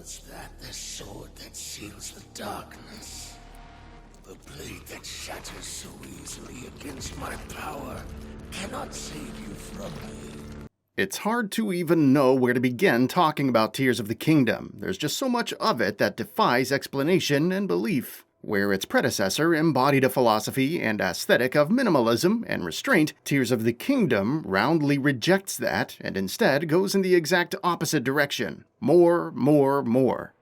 Was that the sword that seals the darkness? The blade that shatters so easily against my power cannot save you from me. It's hard to even know where to begin talking about Tears of the Kingdom. There's just so much of it that defies explanation and belief. Where its predecessor embodied a philosophy and aesthetic of minimalism and restraint, Tears of the Kingdom roundly rejects that and instead goes in the exact opposite direction. More.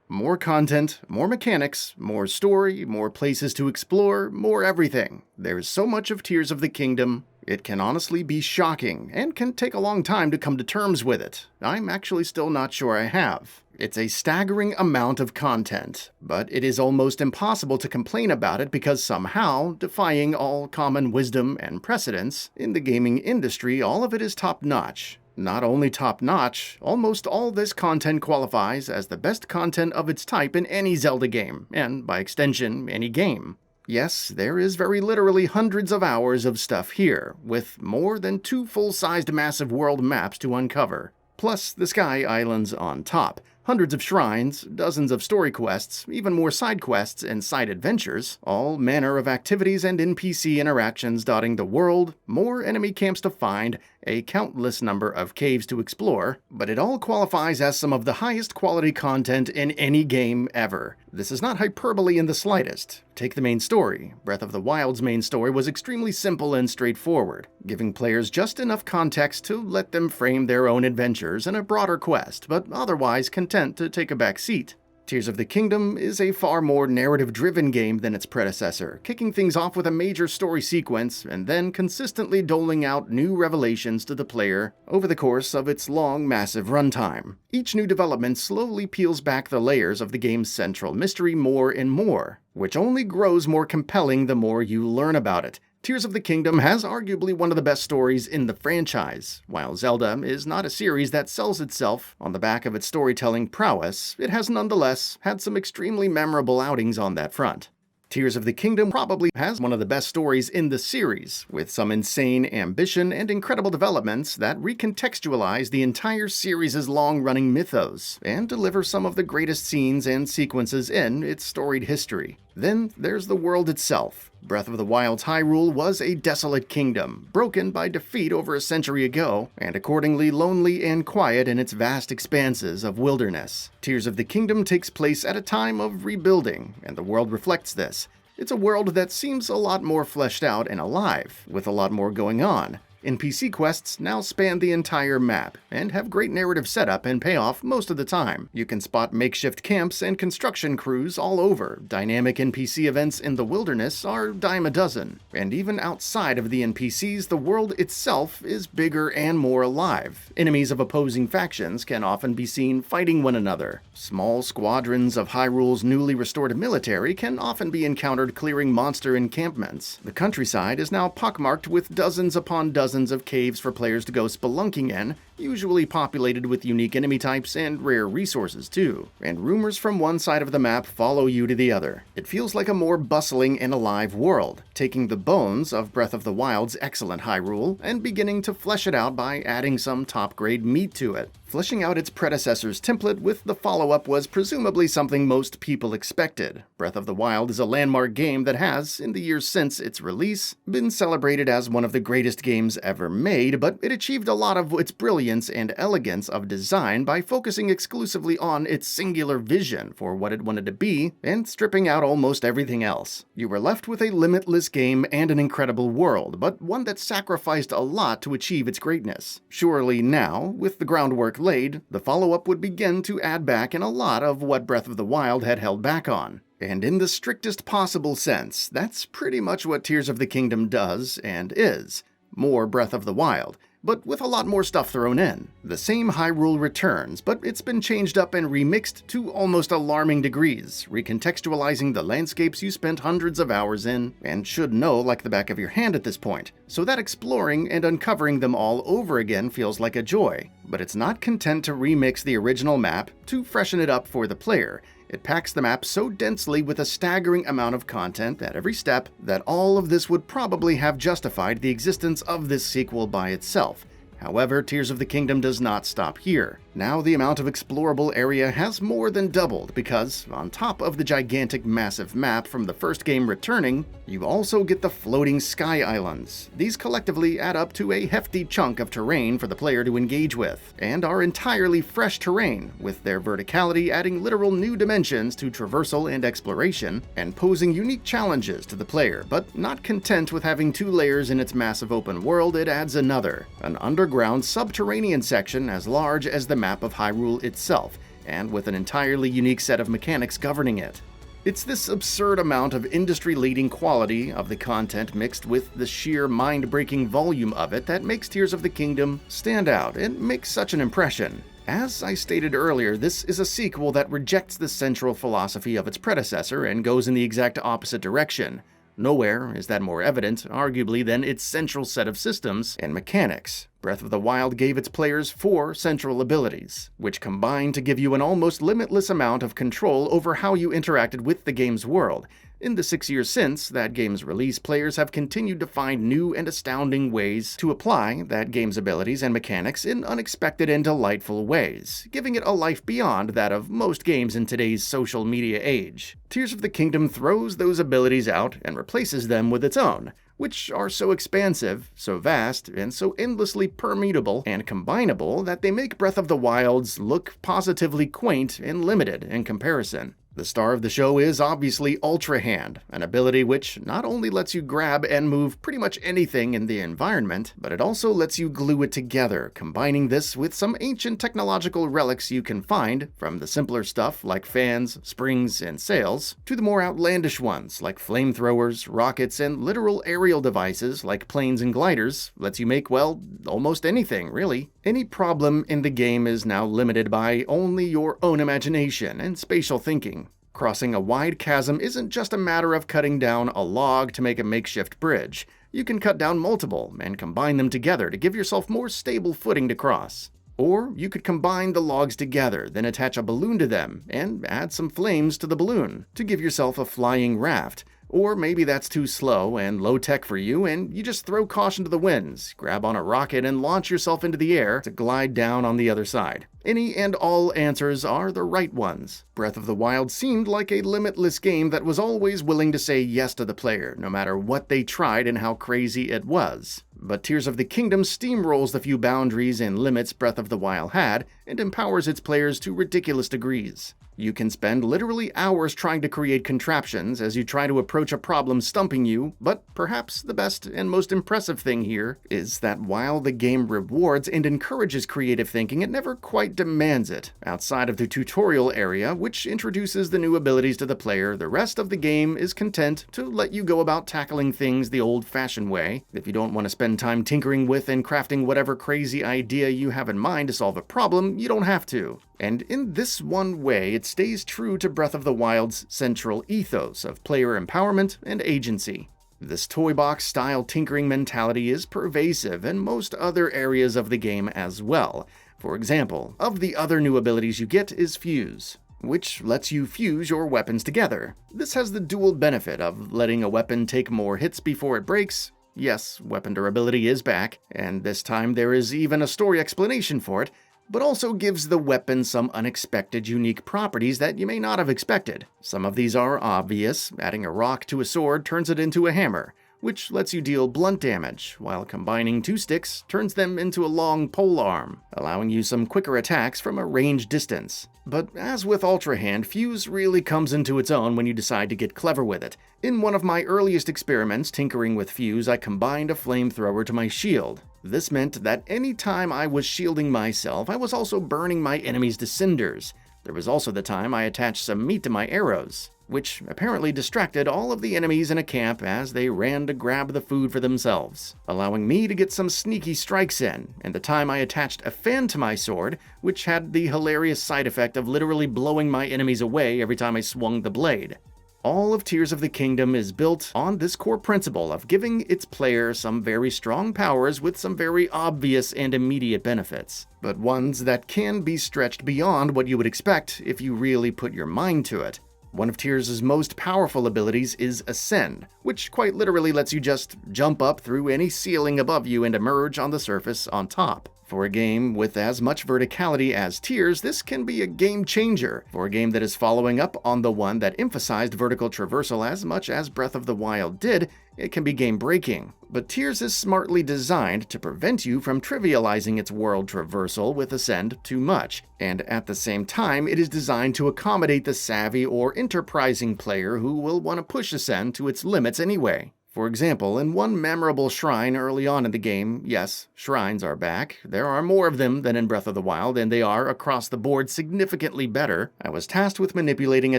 More content, more mechanics, more story, more places to explore, more everything. There's so much of Tears of the Kingdom, it can honestly be shocking, and can take a long time to come to terms with it. I'm actually still not sure I have. It's a staggering amount of content, but it is almost impossible to complain about it because somehow, defying all common wisdom and precedents, in the gaming industry all of it is top-notch. Not only top-notch, almost all this content qualifies as the best content of its type in any Zelda game, and by extension, any game. Yes, there is very literally hundreds of hours of stuff here, with more than 2 full-sized massive world maps to uncover. Plus the Sky Islands on top. Hundreds of shrines, dozens of story quests, even more side quests and side adventures, all manner of activities and NPC interactions dotting the world, more enemy camps to find, a countless number of caves to explore, but it all qualifies as some of the highest quality content in any game ever. This is not hyperbole in the slightest. Take the main story. Breath of the Wild's main story was extremely simple and straightforward, giving players just enough context to let them frame their own adventures in a broader quest, but otherwise content to take a back seat. Tears of the Kingdom is a far more narrative-driven game than its predecessor, kicking things off with a major story sequence and then consistently doling out new revelations to the player over the course of its long, massive runtime. Each new development slowly peels back the layers of the game's central mystery more and more, which only grows more compelling the more you learn about it. Tears of the Kingdom has arguably one of the best stories in the franchise. While Zelda is not a series that sells itself on the back of its storytelling prowess, it has nonetheless had some extremely memorable outings on that front. Tears of the Kingdom probably has one of the best stories in the series, with some insane ambition and incredible developments that recontextualize the entire series' long-running mythos, and deliver some of the greatest scenes and sequences in its storied history. Then there's the world itself. Breath of the Wild's Hyrule was a desolate kingdom, broken by defeat over a century ago, and accordingly lonely and quiet in its vast expanses of wilderness. Tears of the Kingdom takes place at a time of rebuilding, and the world reflects this. It's a world that seems a lot more fleshed out and alive, with a lot more going on. NPC quests now span the entire map, and have great narrative setup and payoff most of the time. You can spot makeshift camps and construction crews all over. Dynamic NPC events in the wilderness are dime a dozen. And even outside of the NPCs, the world itself is bigger and more alive. Enemies of opposing factions can often be seen fighting one another. Small squadrons of Hyrule's newly restored military can often be encountered clearing monster encampments. The countryside is now pockmarked with dozens upon dozens of caves for players to go spelunking in, usually populated with unique enemy types and rare resources too. And rumors from one side of the map follow you to the other. It feels like a more bustling and alive world, taking the bones of Breath of the Wild's excellent Hyrule and beginning to flesh it out by adding some top-grade meat to it. Fleshing out its predecessor's template with the follow-up was presumably something most people expected. Breath of the Wild is a landmark game that has, in the years since its release, been celebrated as one of the greatest games ever made, but it achieved a lot of its brilliance and elegance of design by focusing exclusively on its singular vision for what it wanted to be, and stripping out almost everything else. You were left with a limitless game and an incredible world, but one that sacrificed a lot to achieve its greatness. Surely now, with the groundwork laid, the follow-up would begin to add back in a lot of what Breath of the Wild had held back on. And in the strictest possible sense, that's pretty much what Tears of the Kingdom does and is. More Breath of the Wild, but with a lot more stuff thrown in. The same Hyrule returns, but it's been changed up and remixed to almost alarming degrees, recontextualizing the landscapes you spent hundreds of hours in, and should know like the back of your hand at this point, so that exploring and uncovering them all over again feels like a joy. But it's not content to remix the original map to freshen it up for the player. It packs the map so densely with a staggering amount of content at every step that all of this would probably have justified the existence of this sequel by itself. However, Tears of the Kingdom does not stop here. Now the amount of explorable area has more than doubled because, on top of the gigantic massive map from the first game returning, you also get the floating sky islands. These collectively add up to a hefty chunk of terrain for the player to engage with, and are entirely fresh terrain, with their verticality adding literal new dimensions to traversal and exploration, and posing unique challenges to the player. But not content with having two layers in its massive open world, it adds another, an underground subterranean section as large as the map of Hyrule itself, and with an entirely unique set of mechanics governing it. It's this absurd amount of industry-leading quality of the content mixed with the sheer mind-breaking volume of it that makes Tears of the Kingdom stand out and make such an impression. As I stated earlier, this is a sequel that rejects the central philosophy of its predecessor and goes in the exact opposite direction. Nowhere is that more evident, arguably, than its central set of systems and mechanics. Breath of the Wild gave its players 4 central abilities, which combine to give you an almost limitless amount of control over how you interacted with the game's world. In the 6 years since that game's release, players have continued to find new and astounding ways to apply that game's abilities and mechanics in unexpected and delightful ways, giving it a life beyond that of most games in today's social media age. Tears of the Kingdom throws those abilities out and replaces them with its own, which are so expansive, so vast, and so endlessly permutable and combinable that they make Breath of the Wild's look positively quaint and limited in comparison. The star of the show is obviously Ultra Hand, an ability which not only lets you grab and move pretty much anything in the environment, but it also lets you glue it together, combining this with some ancient technological relics you can find, from the simpler stuff like fans, springs, and sails, to the more outlandish ones like flamethrowers, rockets, and literal aerial devices like planes and gliders. Lets you make, well, almost anything, really. Any problem in the game is now limited by only your own imagination and spatial thinking. Crossing a wide chasm isn't just a matter of cutting down a log to make a makeshift bridge. You can cut down multiple and combine them together to give yourself more stable footing to cross. Or you could combine the logs together, then attach a balloon to them, and add some flames to the balloon to give yourself a flying raft. Or maybe that's too slow and low-tech for you, and you just throw caution to the winds, grab on a rocket, and launch yourself into the air to glide down on the other side. Any and all answers are the right ones. Breath of the Wild seemed like a limitless game that was always willing to say yes to the player, no matter what they tried and how crazy it was. But Tears of the Kingdom steamrolls the few boundaries and limits Breath of the Wild had, and empowers its players to ridiculous degrees. You can spend literally hours trying to create contraptions as you try to approach a problem stumping you, but perhaps the best and most impressive thing here is that while the game rewards and encourages creative thinking, it never quite demands it. Outside of the tutorial area, which introduces the new abilities to the player, the rest of the game is content to let you go about tackling things the old-fashioned way. If you don't want to spend time tinkering with and crafting whatever crazy idea you have in mind to solve a problem, you don't have to. And in this one way, it stays true to Breath of the Wild's central ethos of player empowerment and agency. This toy box-style tinkering mentality is pervasive in most other areas of the game as well. For example, of the other new abilities you get is Fuse, which lets you fuse your weapons together. This has the dual benefit of letting a weapon take more hits before it breaks. Yes, weapon durability is back, and this time there is even a story explanation for it, but also gives the weapon some unexpected unique properties that you may not have expected. Some of these are obvious. Adding a rock to a sword turns it into a hammer, which lets you deal blunt damage, while combining 2 sticks turns them into a long pole arm, allowing you some quicker attacks from a ranged distance. But as with Ultra Hand, Fuse really comes into its own when you decide to get clever with it. In one of my earliest experiments tinkering with Fuse, I combined a flamethrower to my shield. This meant that any time I was shielding myself, I was also burning my enemies to cinders. There was also the time I attached some meat to my arrows, which apparently distracted all of the enemies in a camp as they ran to grab the food for themselves, allowing me to get some sneaky strikes in, and the time I attached a fan to my sword, which had the hilarious side effect of literally blowing my enemies away every time I swung the blade. All of Tears of the Kingdom is built on this core principle of giving its player some very strong powers with some very obvious and immediate benefits, but ones that can be stretched beyond what you would expect if you really put your mind to it. One of Tears' most powerful abilities is Ascend, which quite literally lets you just jump up through any ceiling above you and emerge on the surface on top. For a game with as much verticality as Tears, this can be a game changer. For a game that is following up on the one that emphasized vertical traversal as much as Breath of the Wild did, it can be game-breaking. But Tears is smartly designed to prevent you from trivializing its world traversal with Ascend too much, and at the same time it is designed to accommodate the savvy or enterprising player who will want to push Ascend to its limits anyway. For example, in one memorable shrine early on in the game, yes, shrines are back, there are more of them than in Breath of the Wild, and they are, across the board, significantly better. I was tasked with manipulating a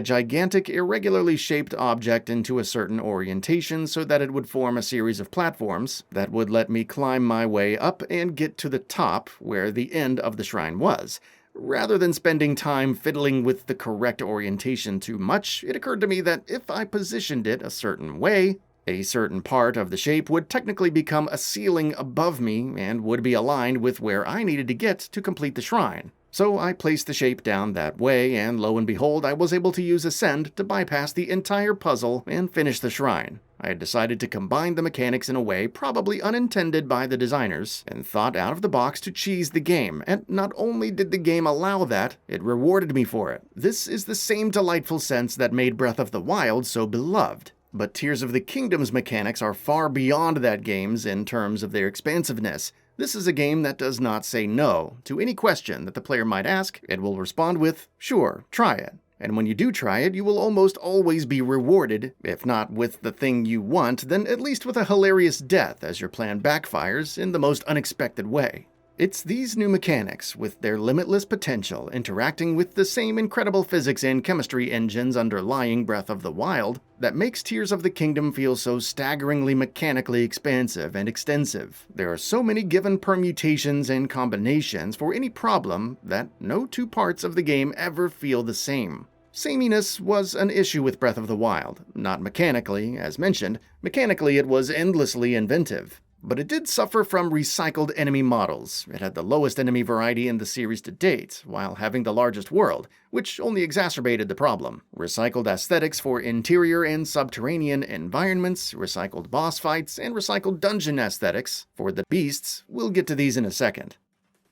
gigantic, irregularly shaped object into a certain orientation so that it would form a series of platforms that would let me climb my way up and get to the top, where the end of the shrine was. Rather than spending time fiddling with the correct orientation too much, it occurred to me that if I positioned it a certain way, a certain part of the shape would technically become a ceiling above me and would be aligned with where I needed to get to complete the shrine. So I placed the shape down that way, and lo and behold, I was able to use Ascend to bypass the entire puzzle and finish the shrine. I had decided to combine the mechanics in a way probably unintended by the designers, and thought out of the box to cheese the game, and not only did the game allow that, it rewarded me for it. This is the same delightful sense that made Breath of the Wild so beloved. But Tears of the Kingdom's mechanics are far beyond that game's in terms of their expansiveness. This is a game that does not say no to any question that the player might ask. It will respond with, sure, try it. And when you do try it, you will almost always be rewarded, if not with the thing you want, then at least with a hilarious death as your plan backfires in the most unexpected way. It's these new mechanics, with their limitless potential, interacting with the same incredible physics and chemistry engines underlying Breath of the Wild, that makes Tears of the Kingdom feel so staggeringly mechanically expansive and extensive. There are so many given permutations and combinations for any problem that no two parts of the game ever feel the same. Sameness was an issue with Breath of the Wild, not mechanically, as mentioned. Mechanically, it was endlessly inventive. But it did suffer from recycled enemy models. It had the lowest enemy variety in the series to date, while having the largest world, which only exacerbated the problem. Recycled aesthetics for interior and subterranean environments, recycled boss fights, and recycled dungeon aesthetics for the beasts. We'll get to these in a second.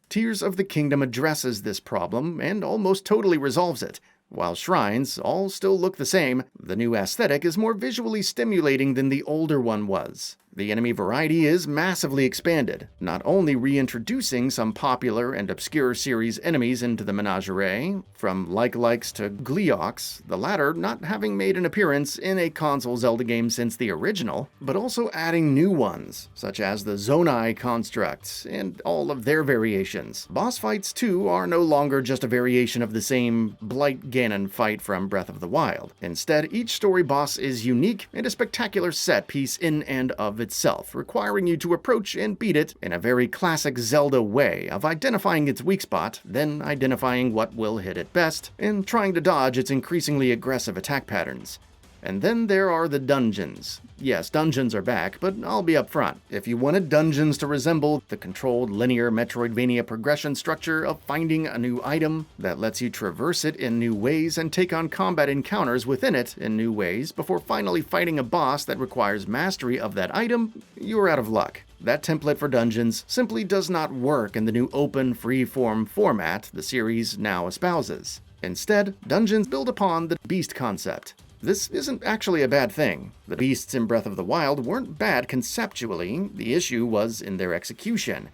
Tears of the Kingdom addresses this problem and almost totally resolves it. While shrines all still look the same, the new aesthetic is more visually stimulating than the older one was. The enemy variety is massively expanded, not only reintroducing some popular and obscure series enemies into the menagerie, from like-likes to Gleeoks, the latter not having made an appearance in a console Zelda game since the original, but also adding new ones, such as the Zonai constructs, and all of their variations. Boss fights, too, are no longer just a variation of the same Blight Ganon fight from Breath of the Wild. Instead, each story boss is unique and a spectacular set piece in and of itself, requiring you to approach and beat it in a very classic Zelda way of identifying its weak spot, then identifying what will hit it best, and trying to dodge its increasingly aggressive attack patterns. And then there are the dungeons. Yes, dungeons are back, but I'll be upfront. If you wanted dungeons to resemble the controlled linear Metroidvania progression structure of finding a new item that lets you traverse it in new ways and take on combat encounters within it in new ways before finally fighting a boss that requires mastery of that item, you're out of luck. That template for dungeons simply does not work in the new open, free-form format the series now espouses. Instead, dungeons build upon the beast concept. This isn't actually a bad thing. The beasts in Breath of the Wild weren't bad conceptually, the issue was in their execution,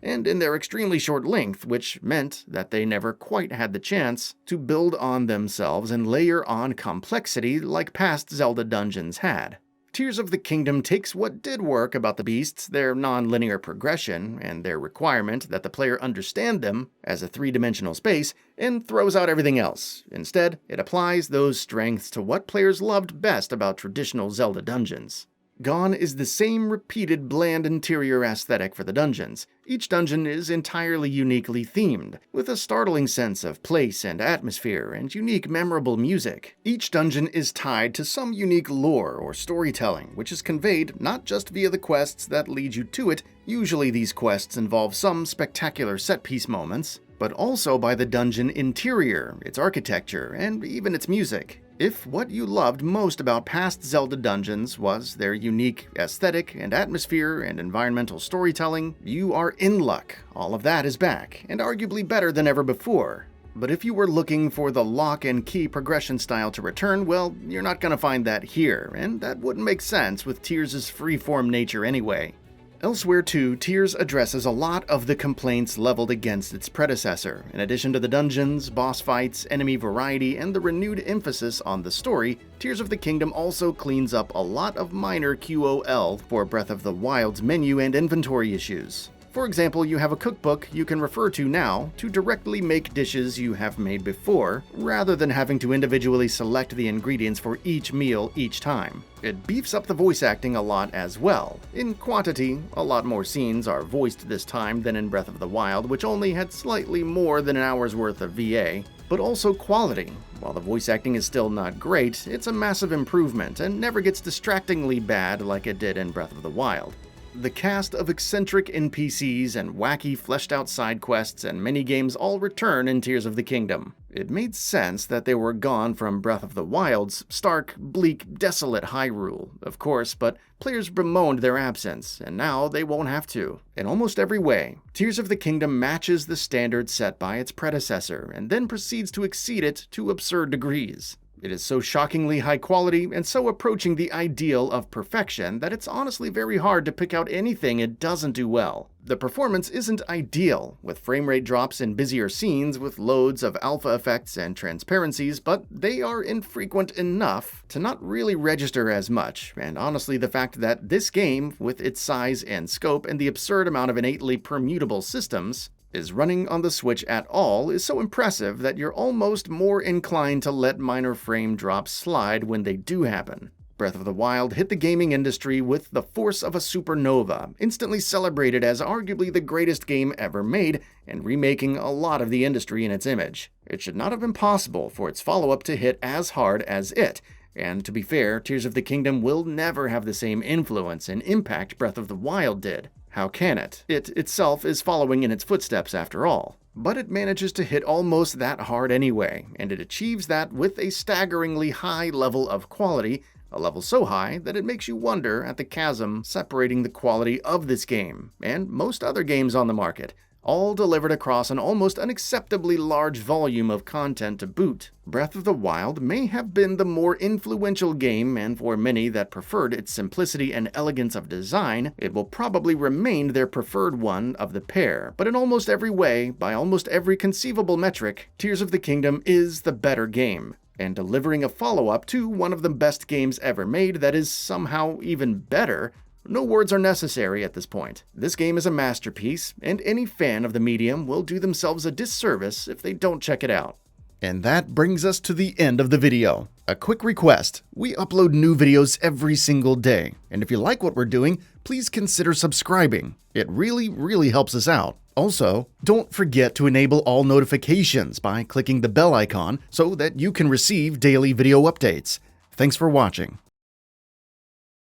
and in their extremely short length, which meant that they never quite had the chance to build on themselves and layer on complexity like past Zelda dungeons had. Tears of the Kingdom takes what did work about the beasts, their non-linear progression, and their requirement that the player understand them as a three-dimensional space, and throws out everything else. Instead, it applies those strengths to what players loved best about traditional Zelda dungeons. Gone is the same repeated bland interior aesthetic for the dungeons. Each dungeon is entirely uniquely themed, with a startling sense of place and atmosphere and unique memorable music. Each dungeon is tied to some unique lore or storytelling, which is conveyed not just via the quests that lead you to it, usually these quests involve some spectacular set-piece moments, but also by the dungeon interior, its architecture, and even its music. If what you loved most about past Zelda dungeons was their unique aesthetic and atmosphere and environmental storytelling, you are in luck. All of that is back, and arguably better than ever before. But if you were looking for the lock and key progression style to return, well, you're not going to find that here, and that wouldn't make sense with Tears' freeform nature anyway. Elsewhere too, Tears addresses a lot of the complaints leveled against its predecessor. In addition to the dungeons, boss fights, enemy variety, and the renewed emphasis on the story, Tears of the Kingdom also cleans up a lot of minor QOL for Breath of the Wild's menu and inventory issues. For example, you have a cookbook you can refer to now to directly make dishes you have made before, rather than having to individually select the ingredients for each meal each time. It beefs up the voice acting a lot as well. In quantity, a lot more scenes are voiced this time than in Breath of the Wild, which only had slightly more than an hour's worth of VA, but also quality. While the voice acting is still not great, it's a massive improvement and never gets distractingly bad like it did in Breath of the Wild. The cast of eccentric NPCs and wacky fleshed-out side quests and minigames all return in Tears of the Kingdom. It made sense that they were gone from Breath of the Wild's stark, bleak, desolate Hyrule, of course, but players bemoaned their absence, and now they won't have to. In almost every way, Tears of the Kingdom matches the standard set by its predecessor, and then proceeds to exceed it to absurd degrees. It is so shockingly high quality and so approaching the ideal of perfection that it's honestly very hard to pick out anything it doesn't do well. The performance isn't ideal, with frame rate drops in busier scenes with loads of alpha effects and transparencies, but they are infrequent enough to not really register as much, and honestly the fact that this game, with its size and scope and the absurd amount of innately permutable systems, is running on the Switch at all is so impressive that you're almost more inclined to let minor frame drops slide when they do happen. Breath of the Wild hit the gaming industry with the force of a supernova, instantly celebrated as arguably the greatest game ever made, and remaking a lot of the industry in its image. It should not have been possible for its follow-up to hit as hard as it, and to be fair, Tears of the Kingdom will never have the same influence and impact Breath of the Wild did. How can it? It itself is following in its footsteps after all. But it manages to hit almost that hard anyway, and it achieves that with a staggeringly high level of quality, a level so high that it makes you wonder at the chasm separating the quality of this game, and most other games on the market, all delivered across an almost unacceptably large volume of content to boot. Breath of the Wild may have been the more influential game, and for many that preferred its simplicity and elegance of design, it will probably remain their preferred one of the pair. But in almost every way, by almost every conceivable metric, Tears of the Kingdom is the better game, and delivering a follow-up to one of the best games ever made that is somehow even better. No words are necessary at this point. This game is a masterpiece, and any fan of the medium will do themselves a disservice if they don't check it out. And that brings us to the end of the video. A quick request: we upload new videos every single day, and if you like what we're doing, please consider subscribing. It really helps us out. Also, don't forget to enable all notifications by clicking the bell icon so that you can receive daily video updates. Thanks for watching.